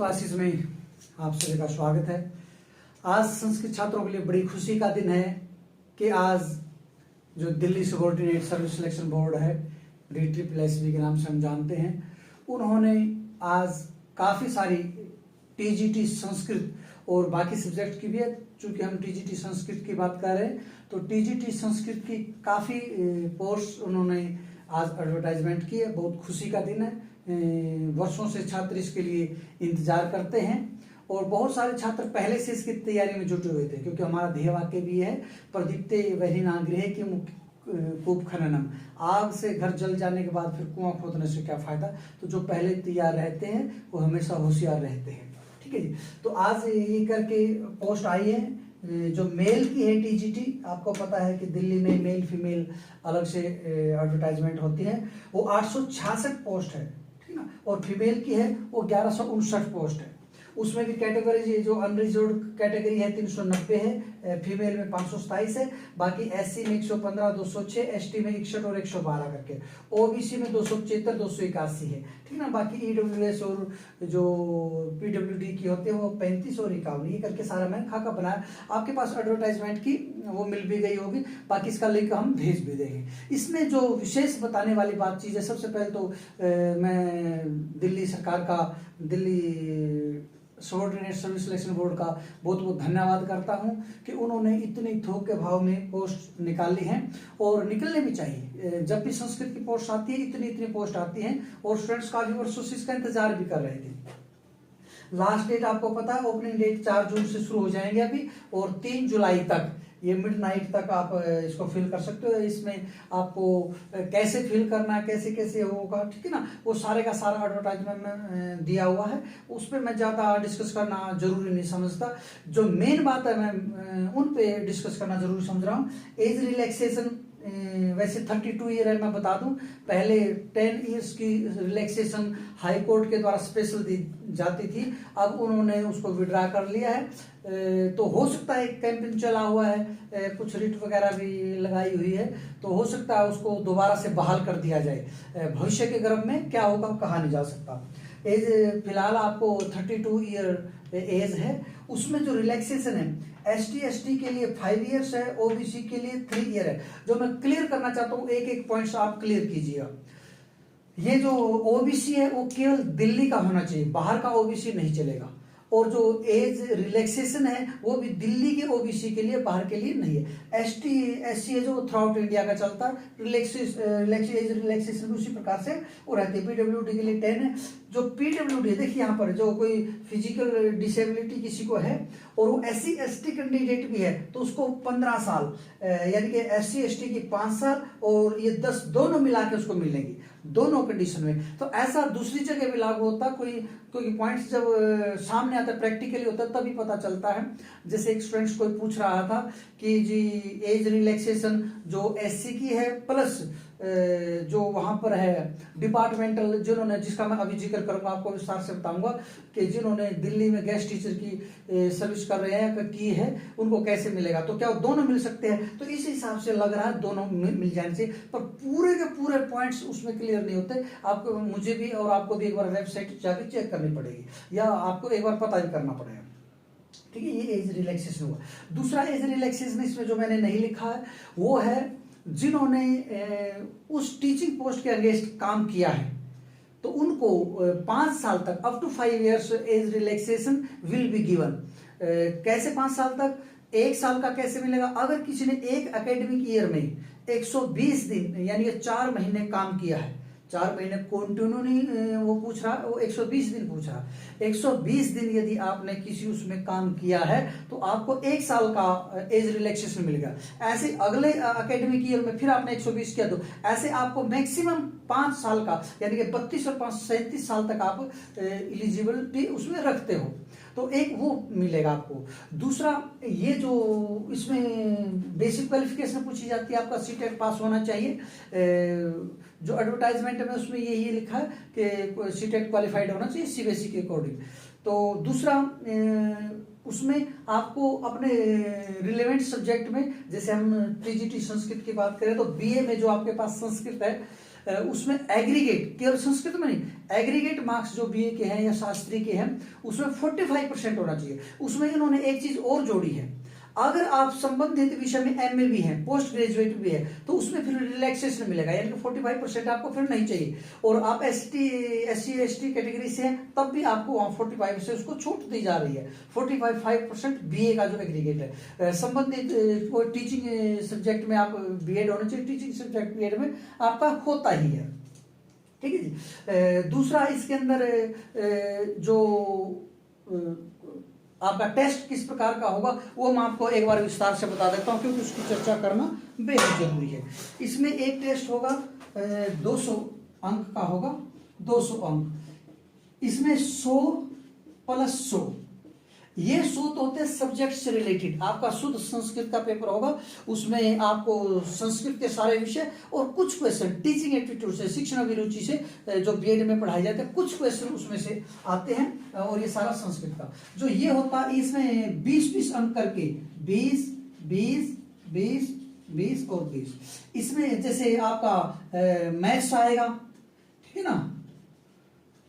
Classes में आप सभी का स्वागत है। आज संस्कृत छात्रों के लिए बड़ी खुशी का दिन है कि आज जो Delhi subordinate service selection board है, DSSB के नाम से हम जानते हैं, उन्होंने आज काफ़ी सारी TGT संस्कृत और बाकी सब्जेक्ट की भी है। चूँकि हम TGT संस्कृत की बात कर रहे हैं तो TGT संस्कृत की काफ़ी पोस्ट उन्होंने आज एडवर्टाइजमेंट की है। बहुत खुशी का दिन है। वर्षों से छात्र इसके लिए इंतजार करते हैं और बहुत सारे छात्र पहले से इसकी तैयारी में जुटे हुए थे, क्योंकि हमारा ध्येय वाक्य भी है प्रदीप्ते वह्निनागृहे के कूप खननम, आग से घर जल जाने के बाद फिर कुआं खोदने से क्या फायदा। तो जो पहले तैयार रहते हैं वो हमेशा होशियार रहते हैं। ठीक है जी। तो आज ये करके पोस्ट आई है जो मेल की है TGT। आपको पता है कि दिल्ली में मेल फीमेल अलग से एडवर्टाइजमेंट होती है। वो 866 पोस्ट है, ठीक ना। और फीमेल की है वो 1159 पोस्ट है। उसमें भी कैटेगरी जो अनरिजर्व्ड कैटेगरी है 390 है, फीमेल में 527 है, बाकी SC में 115, 206, ST में 61 और 112 करके, OBC में 275, 281 है, ठीक ना। बाकी EWS और जो PWD की होते हैं वो 35 और 51, ये करके सारा मैंने खाका बनाया। आपके पास एडवर्टाइजमेंट की वो मिल भी गई होगी, बाकी इसका लिंक हम भेज भी देंगे। इसमें जो विशेष बताने वाली बात चीज़ है, सबसे पहले तो मैं दिल्ली सरकार का, Delhi subordinate service selection board का बहुत बहुत धन्यवाद करता हूं कि उन्होंने इतनी थोक के भाव में पोस्ट निकाली हैं और निकलने भी चाहिए। जब भी संस्कृत की पोस्ट आती है इतनी पोस्ट आती हैं और स्टूडेंट्स काफी वर्षों से इसका इंतजार भी कर रहे थे। लास्ट डेट आपको पता है, ओपनिंग डेट 4 जून से शुरू हो जाएंगे अभी, और 3 जुलाई तक ये मिडनाइट तक आप इसको फिल कर सकते हो। इसमें आपको कैसे फिल करना है, कैसे कैसे होगा, ठीक है ना, वो सारे का सारा एडवर्टाइजमेंट में दिया हुआ है। उस पर मैं ज़्यादा डिस्कस करना जरूरी नहीं समझता। जो मेन बात है मैं उन पे डिस्कस करना जरूरी समझ रहा हूँ। एज रिलैक्सेशन वैसे 32 ईयर है, मैं बता दूं। पहले 10 इयर्स की रिलैक्सेशन हाई कोर्ट के द्वारा स्पेशल दी जाती थी, अब उन्होंने उसको विड्रा कर लिया है। तो हो सकता है कैंपेन चला हुआ है, कुछ रिट वगैरह भी लगाई हुई है, तो हो सकता है उसको दोबारा से बहाल कर दिया जाए। भविष्य के गर्भ में क्या होगा कहा नहीं जा सकता। एज फिलहाल आपको 32 ईयर एज है। उसमें जो रिलैक्सेशन है ST के लिए 5 इयर्स है, OBC के लिए 3 ईयर है। जो मैं क्लियर करना चाहता हूँ, एक पॉइंट्स आप क्लियर कीजिएगा। ये जो OBC है वो केवल दिल्ली का होना चाहिए, बाहर का OBC नहीं चलेगा। और जो एज रिलैक्सेशन है वो भी दिल्ली के OBC के लिए, बाहर के लिए नहीं है। ST SC है जो थ्रू आउट इंडिया का चलता है। रिलैक्सेशन भी उसी प्रकार से वो रहती है। PWD के लिए 10 है। जो PWD देखिए यहाँ पर जो कोई फिजिकल डिसेबिलिटी किसी को है और वो SC ST कैंडिडेट भी है तो उसको 15 साल, यानी कि SC ST की 5 साल और ये 10 दोनों मिला के उसको मिलेंगी दोनों कंडीशन में। तो ऐसा दूसरी जगह भी लागू होता, कोई पॉइंट्स जब सामने आता है प्रैक्टिकली होता है तभी पता चलता है। जैसे एक स्टूडेंट्स कोई पूछ रहा था कि जी एज रिलैक्सेशन जो SC की है प्लस जो वहां पर है डिपार्टमेंटल, जिन्होंने, जिसका मैं अभी जिक्र करूंगा, आपको विस्तार से बताऊंगा कि जिन्होंने दिल्ली में गेस्ट टीचर की सर्विस कर रहे हैं की है उनको कैसे मिलेगा। तो क्या वो दोनों मिल सकते हैं? तो इस हिसाब से लग रहा है दोनों मिल जाने से, पर पूरे के पूरे पॉइंट्स उसमें क्लियर नहीं होते। आपको, मुझे भी और आपको भी एक बार वेबसाइट जाकर चेक करनी पड़ेगी या आपको एक बार पता भी करना पड़ेगा। ठीक है, ये एज रिलैक्सेशन हुआ। दूसरा एज रिलैक्सेशन इसमें जो मैंने नहीं लिखा है वो है जिन्होंने उस टीचिंग पोस्ट के अगेंस्ट काम किया है तो उनको 5 साल तक, up to 5 years as relaxation will be given. कैसे 5 साल तक? 1 साल का कैसे मिलेगा? अगर किसी ने एक एकेडमिक ईयर में 120 दिन यानी 4 महीने काम किया है, 4 महीने कंटिन्यू नहीं वो पूछ रहा, वो 120 दिन पूछ रहा। 120 दिन यदि आपने किसी उसमें काम किया है तो आपको 1 साल का एज रिलैक्सेशन मिलेगा। ऐसे अगले एकेडमिक ईयर में फिर आपने 120 किया तो ऐसे आपको मैक्सिमम 5 साल का, यानी कि 32 और 5 37 साल तक आप एलिजिबिलिटी उसमें रखते हो, तो एक वो मिलेगा आपको। दूसरा, ये जो इसमें बेसिक क्वालिफिकेशन पूछी जाती है, आपका CTET पास होना चाहिए। जो एडवर्टाइजमेंट में उसमें यही लिखा है कि CTET क्वालिफाइड होना चाहिए CBSE के अकॉर्डिंग। तो दूसरा, उसमें आपको अपने रिलेवेंट सब्जेक्ट में, जैसे हम TGT संस्कृत की बात करें तो BA में जो आपके पास संस्कृत है उसमें एग्रीगेट, केवल संस्कृत में नहीं, एग्रीगेट मार्क्स जो बीए के हैं या शास्त्री के हैं उसमें 45% होना चाहिए। उसमें इन्होंने एक चीज और जोड़ी है, अगर आप संबंधित विषय में एमए भी है, पोस्ट ग्रेजुएट भी है, तो उसमें फिर रिलैक्सेशन मिलेगा, यानी कि 45% आपको फिर नहीं चाहिए। और आप एससी एसटी कैटेगरी से हैं तब भी आपको वहां 45 से उसको छूट दी जा रही है। 45% बीए का जो एग्रीगेट है, संबंधित टीचिंग सब्जेक्ट में आप बीएड होना चाहिए, टीचिंग सब्जेक्ट बीएड में आपका होता ही है, ठीक है जी। दूसरा इसके अंदर जो आपका टेस्ट किस प्रकार का होगा वो मैं आपको एक बार विस्तार से बता देता हूं, क्योंकि उसकी चर्चा करना बेहद जरूरी है। इसमें एक टेस्ट होगा 200 अंक का होगा, 200 अंक। इसमें 100 प्लस 100, ये 100 तो होते हैं सब्जेक्ट से रिलेटेड। आपका शुद्ध संस्कृत का पेपर होगा, उसमें आपको संस्कृत के सारे विषय और कुछ क्वेश्चन टीचिंग एप्टीट्यूड से, शिक्षण अभिरुचि से जो बीएड में पढ़ाए जाते हैं, कुछ क्वेश्चन उसमें से आते हैं। और ये सारा संस्कृत का जो ये होता है, इसमें 20-20 अंक करके 20, 20, 20, 20 और 20। इसमें जैसे आपका मैथ्स आएगा, ठीक है ना,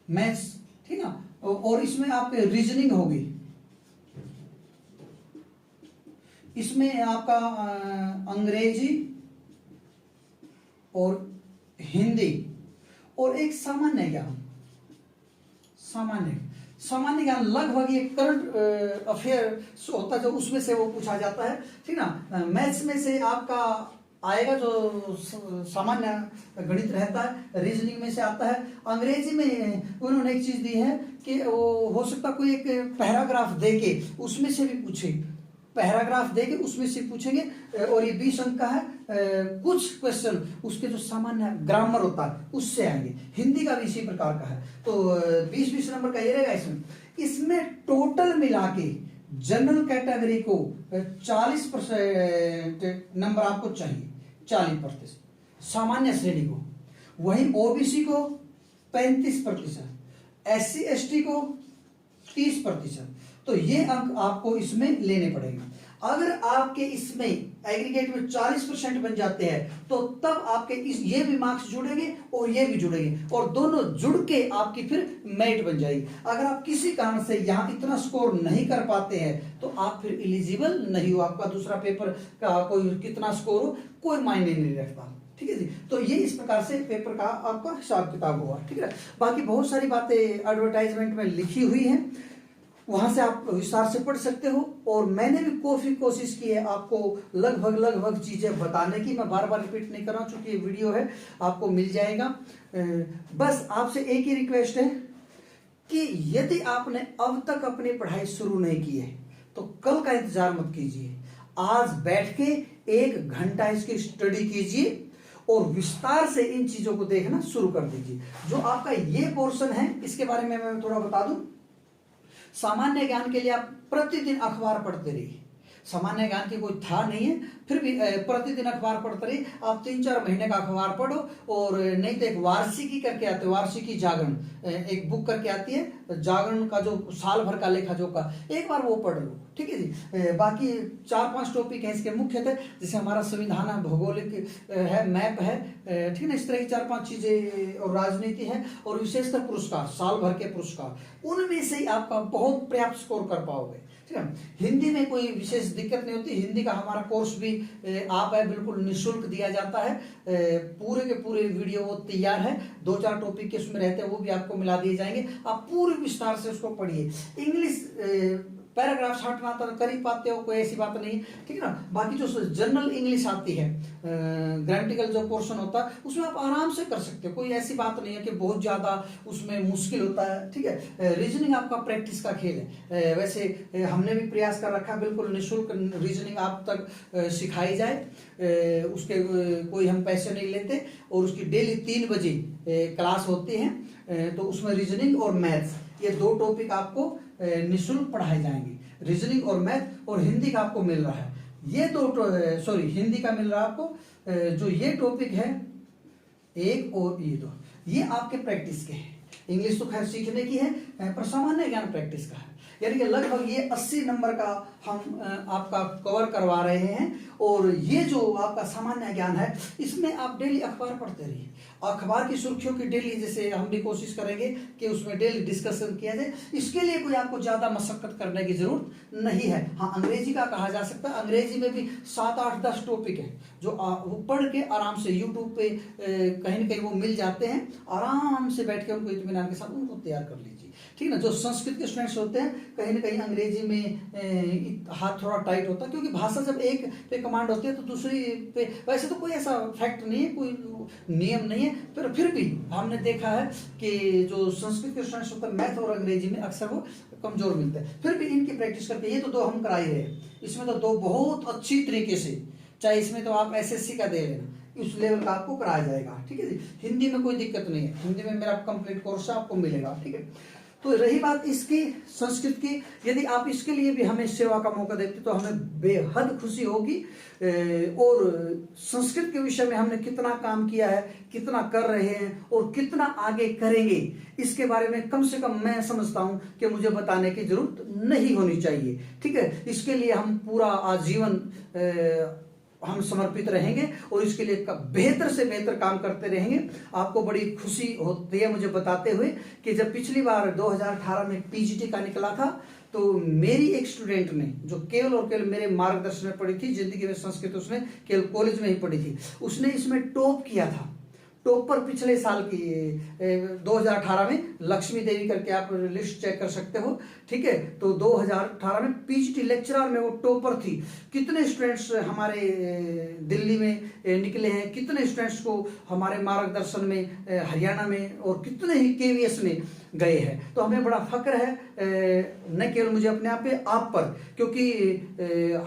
मैथ्स, ठीक है ना, और इसमें आपके रीजनिंग होगी, इसमें आपका अंग्रेजी और हिंदी, और एक सामान्य ज्ञान, सामान्य ज्ञान लगभग ये करंट अफेयर होता है जो उसमें से वो पूछा जाता है, ठीक ना। मैथ्स में से आपका आएगा जो सामान्य गणित रहता है, रीजनिंग में से आता है। अंग्रेजी में उन्होंने एक चीज दी है कि वो हो सकता कोई एक पैराग्राफ दे के उसमें से भी पूछे, पैराग्राफ देके उसमें से पूछेंगे, और ये 20 अंक का है। कुछ क्वेश्चन उसके जो सामान्य ग्रामर होता है उससे आएंगे। हिंदी का भी इसी प्रकार का है, तो 20-20 नंबर का ये रहेगा। इसमें टोटल मिला के जनरल कैटेगरी को 40% नंबर आपको चाहिए, 40%, सामान्य श्रेणी को, वहीं ओबीसी को 35%, SC ST को 30%। तो ये अंक आपको इसमें लेने पड़ेंगे। अगर आपके इसमें एग्रीगेट में 40% बन जाते हैं तो तब आपके ये भी मार्क्स जुड़ेंगे और ये भी जुड़ेंगे, और दोनों जुड़ के आपकी फिर मेरिट बन जाएगी। अगर आप किसी कारण से यहां इतना स्कोर नहीं कर पाते हैं तो आप फिर एलिजिबल नहीं हो, आपका दूसरा पेपर का कोई कितना स्कोर हो कोई मायने नहीं रखता, ठीक है जी। तो ये इस प्रकार से पेपर का आपका हिसाब किताब हुआ, ठीक है। बाकी बहुत सारी बातें एडवर्टाइजमेंट में लिखी हुई हैं, वहां से आप विस्तार से पढ़ सकते हो। और मैंने भी काफी कोशिश की है आपको लगभग चीजें बताने की, मैं बार बार रिपीट नहीं कर रहा हूं चूंकि ये वीडियो है, आपको मिल जाएगा। बस आपसे एक ही रिक्वेस्ट है कि यदि आपने अब तक अपनी पढ़ाई शुरू नहीं की है तो कल का इंतजार मत कीजिए, आज बैठ के 1 घंटा इसकी स्टडी कीजिए और विस्तार से इन चीजों को देखना शुरू कर दीजिए। जो आपका ये पोर्शन है इसके बारे में मैं थोड़ा बता दूं। सामान्य ज्ञान के लिए आप प्रतिदिन अखबार पढ़ते रहिए, सामान्य ज्ञान की कोई था नहीं है, फिर भी प्रतिदिन अखबार पढ़ते रहिए। आप 3-4 महीने का अखबार पढ़ो, और नहीं तो एक वार्षिकी करके आते, वार्षिकी जागरण एक बुक करके आती है, जागरण का जो साल भर का लेखा जोखा, एक बार वो पढ़ लो, ठीक है जी। बाकी 4-5 टॉपिक है इसके मुख्यतः, जैसे हमारा संविधान है, भौगोलिक है, मैप है, ठीक है ना, इस तरह की 4-5 चीजें, और राजनीति है, और विशेषकर पुरस्कार, साल भर के पुरस्कार, उनमें से ही आपका बहुत पर्याप्त स्कोर कर पाओगे, ठीक है। हिंदी में कोई विशेष दिक्कत नहीं होती, हिंदी का हमारा कोर्स भी आप है बिल्कुल निःशुल्क दिया जाता है, पूरे के पूरे वीडियो वो तैयार है, 2-4 टॉपिक के उसमें रहते हैं वो भी आपको मिला दिए जाएंगे, आप पूरे विस्तार से उसको पढ़िए। इंग्लिश पैराग्राफ हटना तो कर ही पाते हो, कोई ऐसी बात नहीं, ठीक है ना। बाकी जो जनरल इंग्लिश आती है, ग्रामेटिकल जो पोर्शन होता है उसमें आप आराम से कर सकते हो, कोई ऐसी बात नहीं है कि बहुत ज्यादा उसमें मुश्किल होता है, ठीक है। रीजनिंग आपका प्रैक्टिस का खेल है, वैसे हमने भी प्रयास कर रखा बिल्कुल निःशुल्क रीजनिंग आप तक सिखाई जाए, उसके कोई हम पैसे नहीं लेते, और उसकी डेली 3 बजे क्लास होती है, तो उसमें रीजनिंग और मैथ्स ये 2 टॉपिक आपको निःशुल्क पढ़ाए जाएंगे, रीजनिंग और मैथ, और हिंदी का आपको मिल रहा है ये 2 हिंदी का मिल रहा है आपको, जो ये टॉपिक है 1 और ये 2, ये आपके प्रैक्टिस के हैं। इंग्लिश तो खैर सीखने की है, पर सामान्य ज्ञान प्रैक्टिस का है, यानी कि लगभग ये 80 नंबर का हम आपका कवर करवा रहे हैं। और ये जो आपका सामान्य ज्ञान है, इसमें आप डेली अखबार पढ़ते रहिए। अखबार की सुर्खियों की डेली, जैसे हम भी कोशिश करेंगे कि उसमें डेली डिस्कशन किया जाए। इसके लिए कोई आपको ज्यादा मशक्कत करने की जरूरत नहीं है। हाँ, अंग्रेजी का कहा जा सकता है, अंग्रेजी में भी 7, 8, 10 टॉपिक है जो वो पढ़ के आराम से यूट्यूब पे कहीं ना कहीं वो मिल जाते हैं। आराम से बैठ के उनको इत्मीनान के साथ उनको तैयार कर लीजिए, ठीक है ना। जो संस्कृत के स्टूडेंट्स होते हैं, कहीं ना कहीं अंग्रेजी में हाथ थोड़ा टाइट होता है, क्योंकि भाषा जब एक पे कमांड होती है तो दूसरी पे, वैसे तो कोई ऐसा फैक्ट नहीं है, कोई नियम नहीं है, पर फिर भी हमने देखा है कि जो संस्कृत के स्टूडेंट्स होते हैं, मैथ और अंग्रेजी में अक्सर वो कमजोर मिलते हैं। फिर भी इनकी प्रैक्टिस करके, ये तो 2 हम करा ही रहे हैं, इसमें तो 2 बहुत अच्छी तरीके से, चाहे इसमें तो आप एसएससी का दे लेना, उस लेवल का आपको कराया जाएगा, ठीक है जी। हिंदी में कोई दिक्कत नहीं है, हिंदी में मेरा कंप्लीट कोर्स आपको मिलेगा, ठीक है। तो रही बात इसकी संस्कृत की, यदि आप इसके लिए भी हमें सेवा का मौका देते तो हमें बेहद खुशी होगी। और संस्कृत के विषय में हमने कितना काम किया है, कितना कर रहे हैं और कितना आगे करेंगे, इसके बारे में कम से कम मैं समझता हूं कि मुझे बताने की जरूरत नहीं होनी चाहिए, ठीक है। इसके लिए हम पूरा आजीवन हम समर्पित रहेंगे और इसके लिए बेहतर से बेहतर काम करते रहेंगे। आपको बड़ी खुशी होती है मुझे बताते हुए कि जब पिछली बार 2018 में पीजीटी का निकला था, तो मेरी एक स्टूडेंट ने, जो केवल और केवल मेरे मार्गदर्शन में पढ़ी थी, जिंदगी में संस्कृत उसने केवल कॉलेज में ही पढ़ी थी, उसने इसमें टॉप किया था। टॉप पर पिछले साल की 2018 में लक्ष्मी देवी करके आप लिस्ट चेक कर सकते हो, ठीक है। तो 2018 में पीजीटी लेक्चरर में वो टॉपर थी। कितने स्टूडेंट्स हमारे दिल्ली में निकले हैं, कितने स्टूडेंट्स को हमारे मार्गदर्शन में हरियाणा में और कितने ही केवीएस में गए हैं। तो हमें बड़ा फक्र है, न केवल मुझे अपने आप पे, आप पर, क्योंकि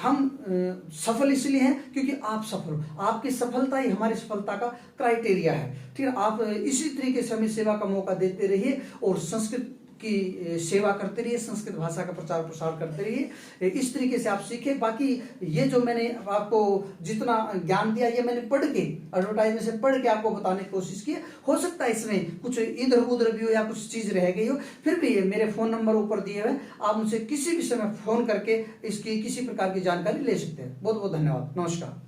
हम सफल इसलिए हैं क्योंकि आप सफल हो। आपकी सफलता ही हमारी सफलता का क्राइटेरिया है, ठीक है। आप इसी तरीके से हमें सेवा का मौका देते रहिए और संस्कृत की सेवा करते रहिए, संस्कृत भाषा का प्रचार प्रसार करते रहिए। इस तरीके से आप सीखे। बाकी ये जो मैंने आपको जितना ज्ञान दिया, ये मैंने पढ़ के, एडवर्टाइजमेंट से पढ़ के आपको बताने की कोशिश की। हो सकता है इसमें कुछ इधर उधर भी हो या कुछ चीज रह गई हो, फिर भी मेरे फोन नंबर ऊपर दिए हुए, आप मुझसे किसी भी समय फोन करके इसकी किसी प्रकार की जानकारी ले सकते हैं। बहुत बहुत धन्यवाद, नमस्कार।